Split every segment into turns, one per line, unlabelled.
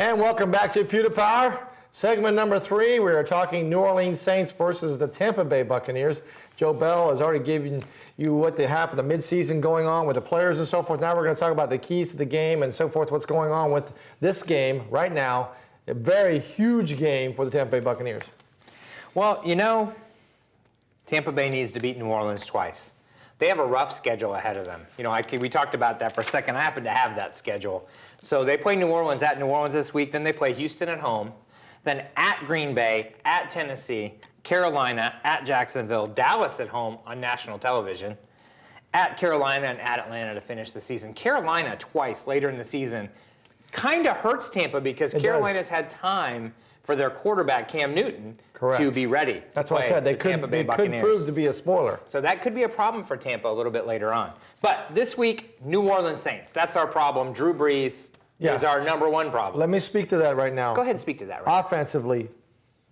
And welcome back to Pewter Power. Segment number 3, we are talking New Orleans Saints versus the Tampa Bay Buccaneers. Joe Bell has already given you what happened, the midseason going on with the players and so forth. Now we're going to talk about the keys to the game and so forth, what's going on with this game right now. A very huge game for the Tampa Bay Buccaneers.
Well, you know, Tampa Bay needs to beat New Orleans twice. They have a rough schedule ahead of them. You know, we talked about that for a second. I happen to have that schedule. So they play New Orleans at New Orleans this week. Then they play Houston at home. Then at Green Bay, at Tennessee, Carolina, at Jacksonville, Dallas at home on national television, at Carolina and at Atlanta to finish the season. Carolina twice later in the season kind of hurts Tampa because Carolina's had time for their quarterback, Cam Newton, to be ready.
That's what I said. They could prove to be a spoiler.
So that could be a problem for Tampa a little bit later on. But this week, New Orleans Saints. That's our problem. Drew Brees is our #1 problem.
Let me speak to that right now.
Go ahead and speak to that right
Offensively,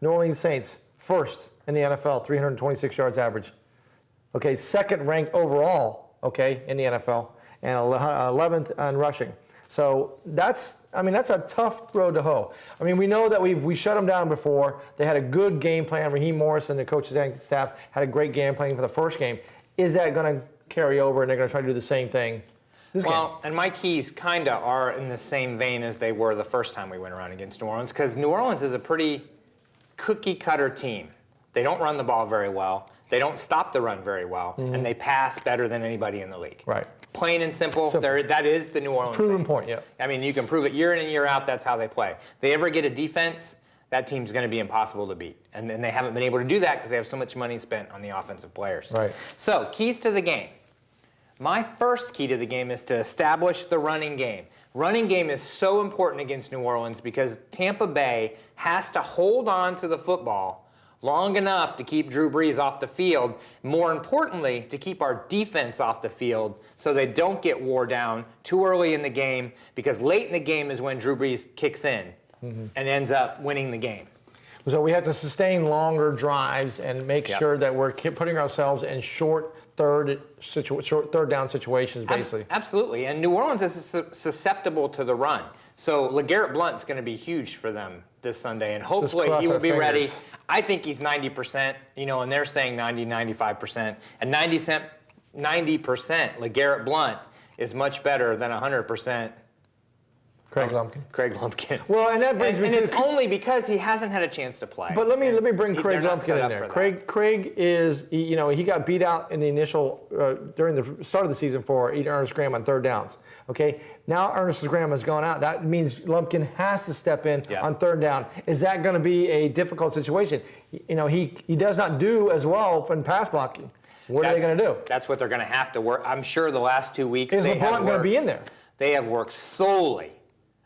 New Orleans Saints, first in the NFL, 326 yards average. Okay, second ranked overall, okay, in the NFL, and 11th in rushing. So that's a tough road to hoe. I mean, we know that we shut them down before. They had a good game plan. Raheem Morris and the coach's staff had a great game plan for the first game. Is that going to carry over and they're going to try to do the same thing this game?
Well, and my keys kind of are in the same vein as they were the first time we went around against New Orleans, because New Orleans is a pretty cookie-cutter team. They don't run the ball very well. They don't stop the run very well, and they pass better than anybody in the league.
Right.
Plain and simple, that is the New Orleans
Proven
Saints.
point, yeah.
I mean, you can prove it year in and year out, that's how they play. They ever get a defense, that team's going to be impossible to beat. And they haven't been able to do that because they have so much money spent on the offensive players.
Right.
So, keys to the game. My first key to the game is to establish the running game. Running game is so important against New Orleans because Tampa Bay has to hold on to the football long enough to keep Drew Brees off the field. More importantly, to keep our defense off the field so they don't get wore down too early in the game, because late in the game is when Drew Brees kicks in and ends up winning the game.
So we have to sustain longer drives and make sure that we're putting ourselves in short third down situations, basically.
Absolutely. And New Orleans is susceptible to the run. So LeGarrette Blount's going to be huge for them this Sunday, and hopefully he will be ready. I think he's 90%, you know, and they're saying 90, 95%. And 90% LeGarrette Blount is much better than 100%
Craig Lumpkin.
Craig Lumpkin.
Well, and that brings me to...
And it's only because he hasn't had a chance to play.
But let me bring Craig Lumpkin in there. Craig is, you know, he got beat out in the initial, during the start of the season for Ernest Graham on third downs. Okay? Now Ernest Graham has gone out. That means Lumpkin has to step in on third down. Is that going to be a difficult situation? You know, he does not do as well in pass blocking. What are they going to do?
That's what they're going to have to work. I'm sure the last 2 weeks
is LeBlanc going to be in there?
They have worked solely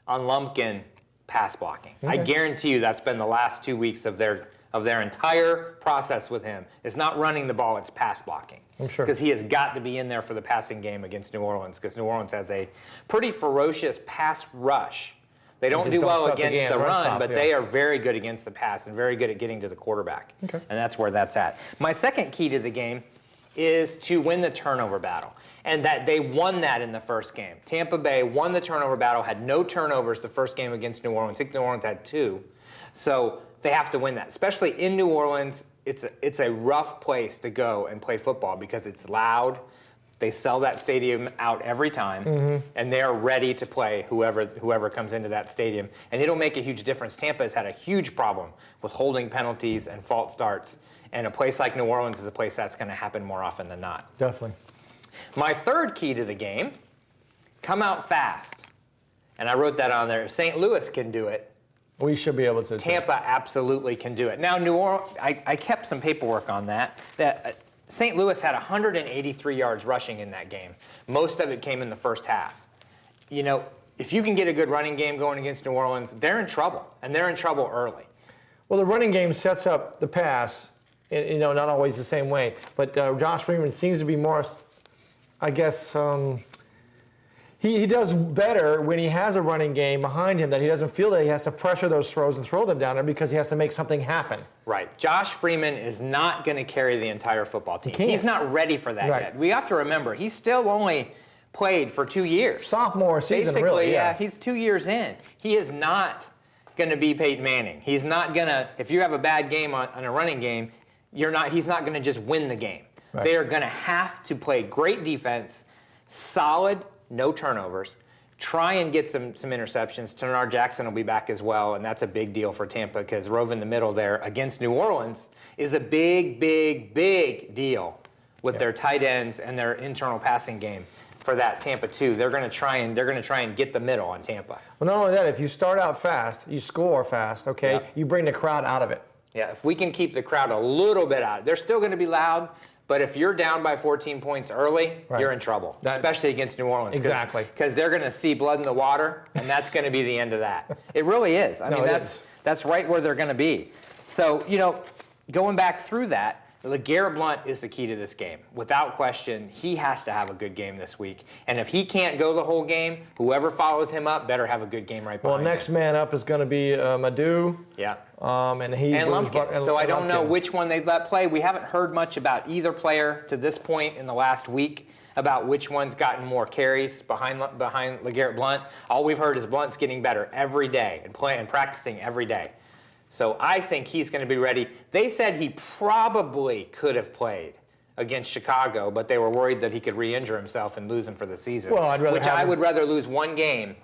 on Lumpkin pass blocking. Okay. I guarantee you that's been the last 2 weeks of their entire process with him. It's not running the ball, it's pass blocking.
I'm sure.
Because he has got to be in there for the passing game against New Orleans, because New Orleans has a pretty ferocious pass rush. They don't do well against the run, but they are very good against the pass and very good at getting to the quarterback.
Okay.
And that's where that's at. My second key to the game is to win the turnover battle. And that they won that in the first game. Tampa Bay won the turnover battle, had no turnovers the first game against New Orleans. I think New Orleans had 2. So they have to win that. Especially in New Orleans, it's a rough place to go and play football because it's loud. They sell that stadium out every time, and they're ready to play whoever comes into that stadium. And it'll make a huge difference. Tampa has had a huge problem with holding penalties and false starts. And a place like New Orleans is a place that's going to happen more often than not.
Definitely.
My third key to the game, come out fast. And I wrote that on there. If St. Louis can do it,
we should be able to.
Tampa absolutely can do it. Now, New Orleans, I kept some paperwork on that. St. Louis had 183 yards rushing in that game. Most of it came in the first half. You know, if you can get a good running game going against New Orleans, they're in trouble, and they're in trouble early.
Well, the running game sets up the pass, you know, not always the same way. But Josh Freeman seems to be more, I guess, he does better when he has a running game behind him, that he doesn't feel that he has to pressure those throws and throw them down there because he has to make something happen.
Right. Josh Freeman is not going to carry the entire football team. He's not ready for that yet. We have to remember, he's still only played for 2 years.
Sophomore season,
basically,
really.
Yeah, he's 2 years in. He is not going to be Peyton Manning. He's not going to, if you have a bad game on a running game, he's not going to just win the game.
Right.
They are going to have to play great defense, solid, no turnovers, try and get some interceptions. Tenar Jackson will be back as well, and that's a big deal for Tampa because roving the middle there against New Orleans is a big, big, big deal with their tight ends and their internal passing game for that Tampa too. They're going to try and get the middle on Tampa.
Well, not only that, if you start out fast, you score fast, okay,
Yeah.
you bring the crowd out of it.
Yeah, if we can keep the crowd a little bit out, they're still going to be loud. But if you're down by 14 points early,
Right.
you're in trouble, especially against New Orleans.
Exactly.
Because they're going to see blood in the water, and that's going to be the end of that. It really is. I mean, that's right where they're going to be. So, going back through that, LeGarrette Blount is the key to this game. Without question, he has to have a good game this week. And if he can't go the whole game, whoever follows him up better have a good game right behind him.
Well, next man up is going to be Madhu.
Yeah.
And
Lumpkin. So I don't know which one they'd let play. We haven't heard much about either player to this point in the last week about which one's gotten more carries behind LeGarrette Blount. All we've heard is Blount's getting better every day and practicing every day. So I think he's going to be ready. They said he probably could have played against Chicago, but they were worried that he could re-injure himself and lose him for the season.
Well, I
would rather lose one game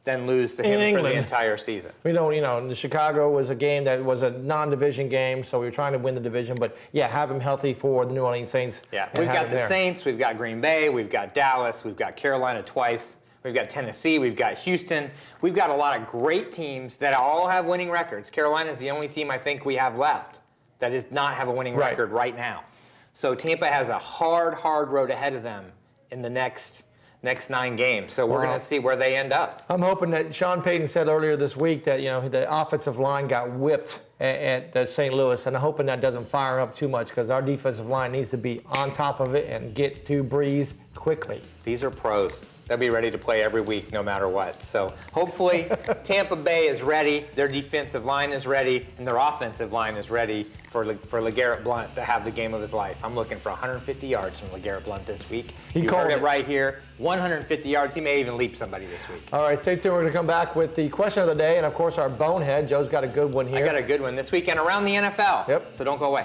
than lose to him for the entire season.
We don't, the Chicago was a game that was a non-division game, so we were trying to win the division. But yeah, have him healthy for the New Orleans Saints.
Yeah, we've got the Saints, we've got Green Bay, we've got Dallas, we've got Carolina twice. We've got Tennessee, we've got Houston. We've got a lot of great teams that all have winning records. Carolina is the only team I think we have left that does not have a winning record right now. So Tampa has a hard road ahead of them in the next 9 games. So we're going to see where they end up.
I'm hoping that Sean Payton said earlier this week that the offensive line got whipped at St. Louis, and I'm hoping that doesn't fire up too much because our defensive line needs to be on top of it and get to Breeze quickly.
These are pros. They'll be ready to play every week no matter what. So hopefully Tampa Bay is ready, their defensive line is ready, and their offensive line is ready for LeGarrette Blount to have the game of his life. I'm looking for 150 yards from LeGarrette Blount this week. You heard it right here, 150 yards. He may even leap somebody this week.
All right, stay tuned. We're going to come back with the question of the day and, of course, our bonehead. Joe's got a good one here.
I got a good one this week and around the NFL.
Yep.
So don't go away.